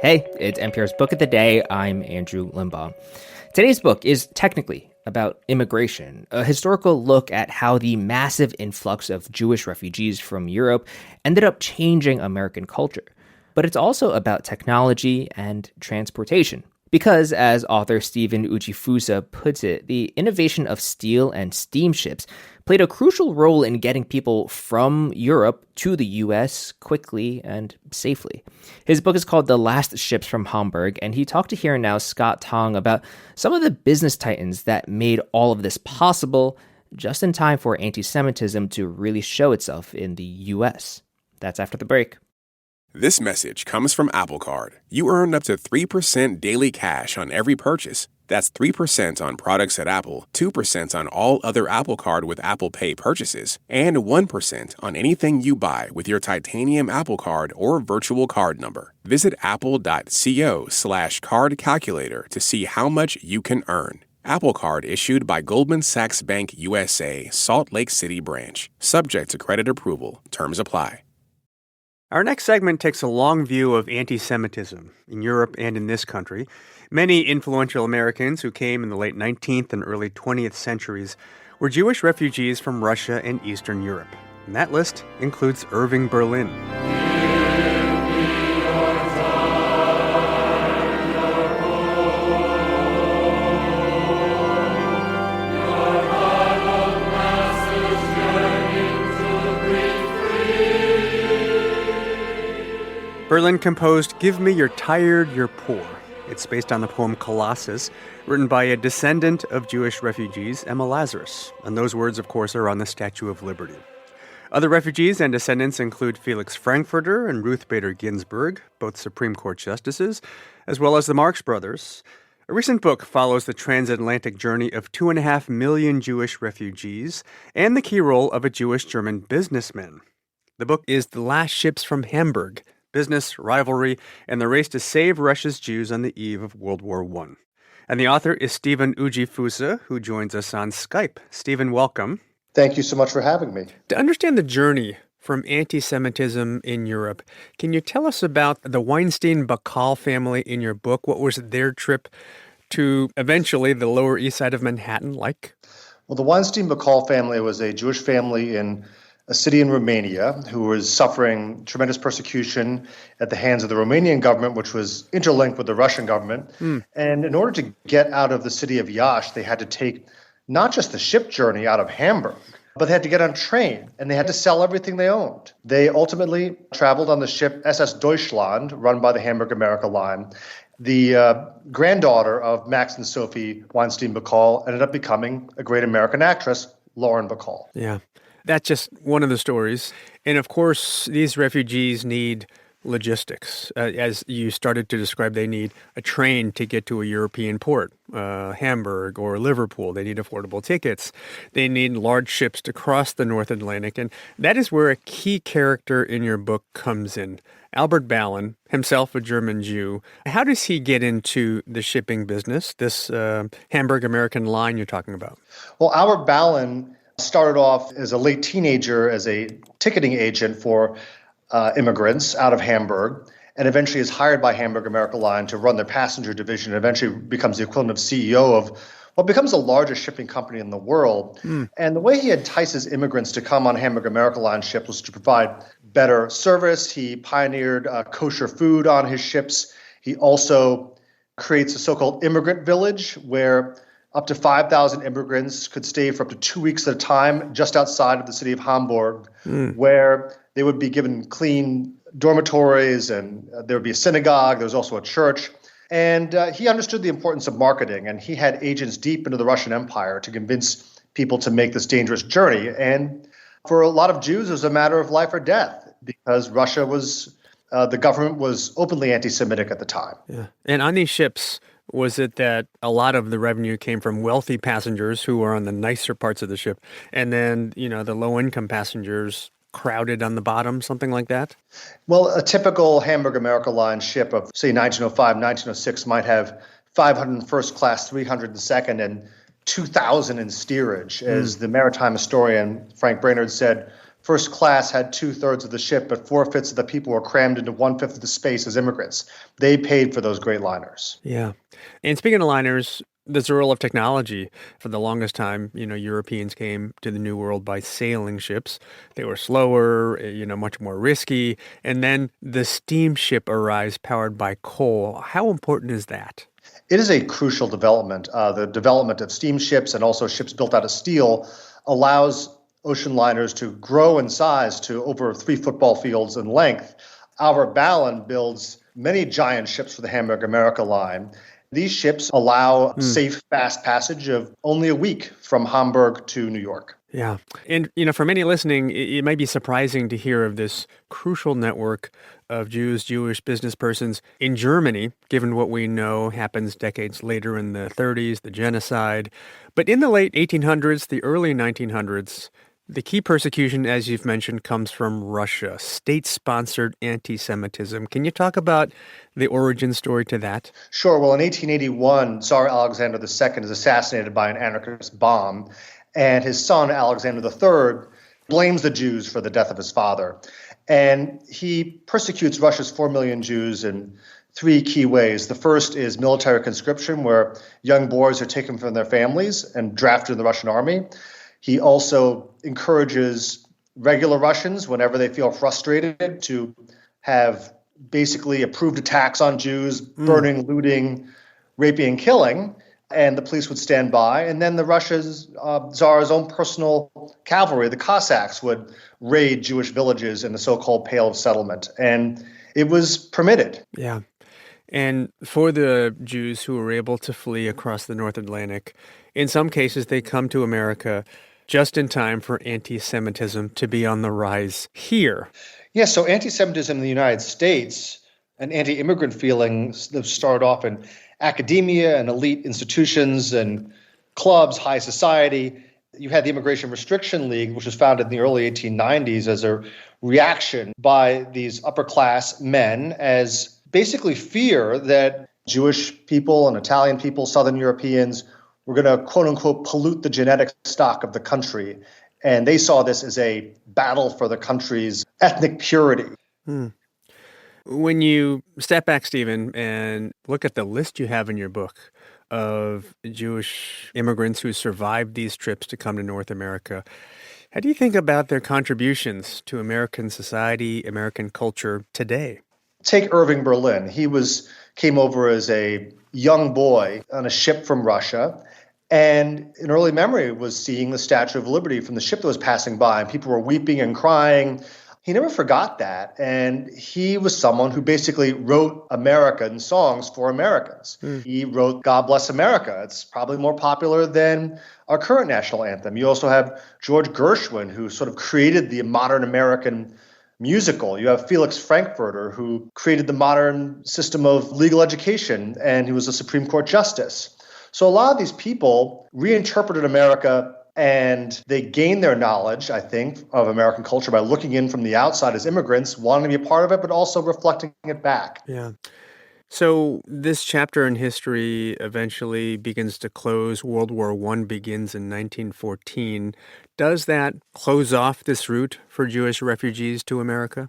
Hey, it's NPR's Book of the Day. I'm Andrew Limbaugh. Today's book is technically about immigration, a historical look at how the massive influx of Jewish refugees from Europe ended up changing American culture. But it's also about technology and transportation. Because, as author Steven Ujifusa puts it, the innovation of steel and steamships played a crucial role in getting people from Europe to the US quickly and safely. His book is called The Last Ships from Hamburg, and he talked to Here and Now's Scott Tong about some of the business titans that made all of this possible just in time for anti-Semitism to really show itself in the US. That's after the break. This message comes from Apple Card. You earn up to 3% daily cash on every purchase. That's 3% on products at Apple, 2% on all other Apple Card with Apple Pay purchases, and 1% on anything you buy with your titanium Apple Card or virtual card number. Visit apple.co/card calculator to see how much you can earn. Apple Card issued by Goldman Sachs Bank USA, Salt Lake City branch. Subject to credit approval. Terms apply. Our next segment takes a long view of anti-Semitism in Europe and in this country. Many influential Americans who came in the late 19th and early 20th centuries were Jewish refugees from Russia and Eastern Europe. And that list includes Irving Berlin. Berlin composed Give Me You're Tired, You're Poor. It's based on the poem Colossus, written by a descendant of Jewish refugees, Emma Lazarus. And those words, of course, are on the Statue of Liberty. Other refugees and descendants include Felix Frankfurter and Ruth Bader Ginsburg, both Supreme Court justices, as well as the Marx Brothers. A recent book follows the transatlantic journey of 2.5 million Jewish refugees and the key role of a Jewish-German businessman. The book is The Last Ships from Hamburg: Business, Rivalry, and the Race to Save Russia's Jews on the Eve of World War I. And the author is Steven Ujifusa, who joins us on Skype. Steven, welcome. Thank you so much for having me. To understand the journey from anti-Semitism in Europe, can you tell us about the Weinstein-Bacall family in your book? What was their trip to eventually the Lower East Side of Manhattan like? Well, the Weinstein-Bacall family was a Jewish family in a city in Romania who was suffering tremendous persecution at the hands of the Romanian government, which was interlinked with the Russian government. And in order to get out of the city of Iași, they had to take not just the ship journey out of Hamburg, but they had to get on a train, and they had to sell everything they owned. They ultimately traveled on the ship SS Deutschland, run by the Hamburg America line. The granddaughter of Max and Sophie Weinstein-Bacall ended up becoming a great American actress, Lauren Bacall. Yeah. That's just one of the stories. And of course, these refugees need logistics. As you started to describe, they need a train to get to a European port, Hamburg or Liverpool. They need affordable tickets. They need large ships to cross the North Atlantic. And that is where a key character in your book comes in. Albert Ballin, himself a German Jew. How does he get into the shipping business, this Hamburg American line you're talking about? Well, Albert Ballin started off as a late teenager as a ticketing agent for immigrants out of Hamburg, and eventually is hired by Hamburg America Line to run their passenger division, and eventually becomes the equivalent of CEO of what becomes the largest shipping company in the world. And the way he entices immigrants to come on Hamburg America Line ships was to provide better service. He pioneered kosher food on his ships. He also creates a so-called immigrant village where up to 5,000 immigrants could stay for up to 2 weeks at a time just outside of the city of Hamburg, where they would be given clean dormitories, and there would be a synagogue. There was also a church. And he understood the importance of marketing, and he had agents deep into the Russian Empire to convince people to make this dangerous journey. And for a lot of Jews, it was a matter of life or death, because Russia was, the government was openly anti-Semitic at the time. Yeah. And on these ships, was it that a lot of the revenue came from wealthy passengers who were on the nicer parts of the ship, and then, the low-income passengers crowded on the bottom, something like that? Well, a typical Hamburg America Line ship of, say, 1905, 1906 might have 500 in first class, 300 in second, and 2,000 in steerage. As the maritime historian Frank Brainerd said, First class had 2/3 of the ship, but 4/5 of the people were crammed into 1/5 of the space as immigrants. They paid for those great liners. Yeah. And speaking of liners, there's the role of technology. For the longest time, Europeans came to the New World by sailing ships. They were slower, much more risky. And then the steamship arrives powered by coal. How important is that? It is a crucial development. The development of steamships and also ships built out of steel allows ocean liners to grow in size to over 3 football fields in length. Albert Ballin builds many giant ships for the Hamburg America line. These ships allow safe, fast passage of only a week from Hamburg to New York. Yeah. And, for many listening, it might be surprising to hear of this crucial network of Jewish business persons in Germany, given what we know happens decades later in the 30s, the genocide. But in the late 1800s, the early 1900s, the key persecution, as you've mentioned, comes from Russia, state-sponsored anti-Semitism. Can you talk about the origin story to that? Sure. Well, in 1881, Tsar Alexander II is assassinated by an anarchist bomb, and his son, Alexander III, blames the Jews for the death of his father. And he persecutes Russia's 4 million Jews in 3 key ways. The first is military conscription, where young boys are taken from their families and drafted in the Russian army. He also encourages regular Russians, whenever they feel frustrated, to have basically approved attacks on Jews, burning, looting, raping, and killing. And the police would stand by. And then the Russia's Tsar's own personal cavalry, the Cossacks, would raid Jewish villages in the so-called Pale of Settlement. And it was permitted. Yeah. And for the Jews who were able to flee across the North Atlantic, in some cases they come to America just in time for anti-Semitism to be on the rise here. Yeah, so anti-Semitism in the United States and anti-immigrant feelings that started off in academia and elite institutions and clubs, high society. You had the Immigration Restriction League, which was founded in the early 1890s as a reaction by these upper-class men as basically fear that Jewish people and Italian people, Southern Europeans, were going to, quote-unquote, pollute the genetic stock of the country. And they saw this as a battle for the country's ethnic purity. When you step back, Steven, and look at the list you have in your book of Jewish immigrants who survived these trips to come to North America, how do you think about their contributions to American society, American culture today? Take Irving Berlin. He came over as a young boy on a ship from Russia, and in early memory was seeing the Statue of Liberty from the ship that was passing by, and people were weeping and crying. He never forgot that, and he was someone who basically wrote American songs for Americans. He wrote God Bless America. It's probably more popular than our current national anthem. You also have George Gershwin, who sort of created the modern American musical. You have Felix Frankfurter, who created the modern system of legal education, and he was a Supreme Court justice. So a lot of these people reinterpreted America, and they gained their knowledge, I think, of American culture by looking in from the outside as immigrants, wanting to be a part of it, but also reflecting it back. Yeah. So this chapter in history eventually begins to close. World War I begins in 1914. Does that close off this route for Jewish refugees to America?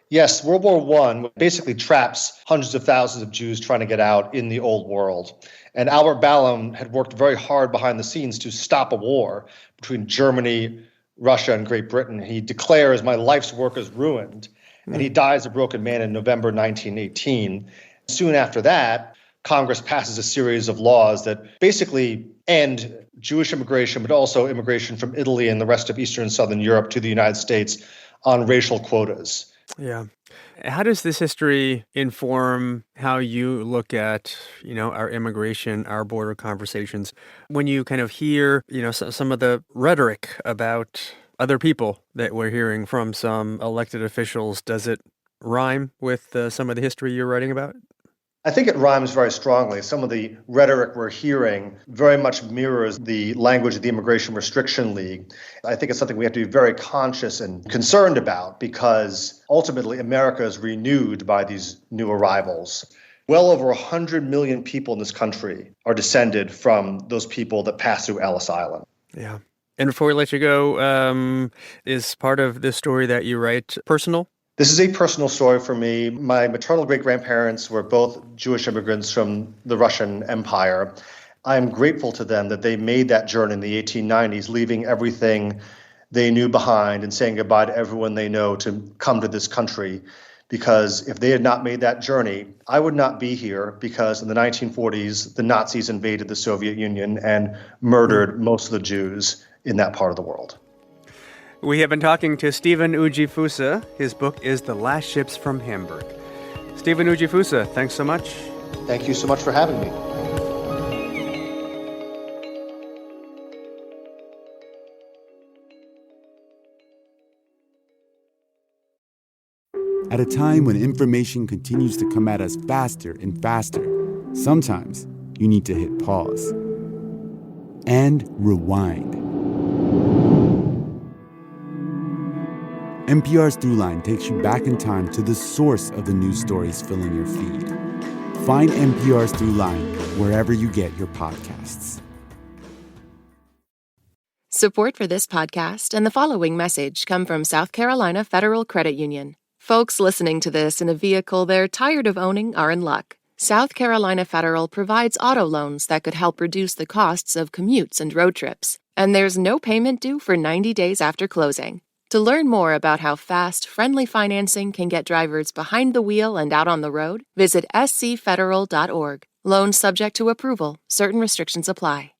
Yes, World War I basically traps hundreds of thousands of Jews trying to get out in the old world. And Albert Ballin had worked very hard behind the scenes to stop a war between Germany, Russia, and Great Britain. He declares, "My life's work is ruined." And he dies a broken man in November 1918. Soon after that, Congress passes a series of laws that basically end Jewish immigration, but also immigration from Italy and the rest of Eastern and Southern Europe to the United States on racial quotas. Yeah. How does this history inform how you look at, our immigration, our border conversations? When you kind of hear, some of the rhetoric about other people that we're hearing from some elected officials, does it rhyme with some of the history you're writing about? I think it rhymes very strongly. Some of the rhetoric we're hearing very much mirrors the language of the Immigration Restriction League. I think it's something we have to be very conscious and concerned about because ultimately America is renewed by these new arrivals. Well over 100 million people in this country are descended from those people that passed through Ellis Island. Yeah. And before we let you go, is part of this story that you write personal? This is a personal story for me. My maternal great-grandparents were both Jewish immigrants from the Russian Empire. I am grateful to them that they made that journey in the 1890s, leaving everything they knew behind and saying goodbye to everyone they know to come to this country. Because if they had not made that journey, I would not be here, because in the 1940s, the Nazis invaded the Soviet Union and murdered most of the Jews in that part of the world. We have been talking to Steven Ujifusa. His book is The Last Ships from Hamburg. Steven Ujifusa, thanks so much. Thank you so much for having me. At a time when information continues to come at us faster and faster, sometimes you need to hit pause and rewind. NPR's Throughline takes you back in time to the source of the news stories filling your feed. Find NPR's Throughline wherever you get your podcasts. Support for this podcast and the following message come from South Carolina Federal Credit Union. Folks listening to this in a vehicle they're tired of owning are in luck. South Carolina Federal provides auto loans that could help reduce the costs of commutes and road trips. And there's no payment due for 90 days after closing. To learn more about how fast, friendly financing can get drivers behind the wheel and out on the road, visit scfederal.org. Loans subject to approval. Certain restrictions apply.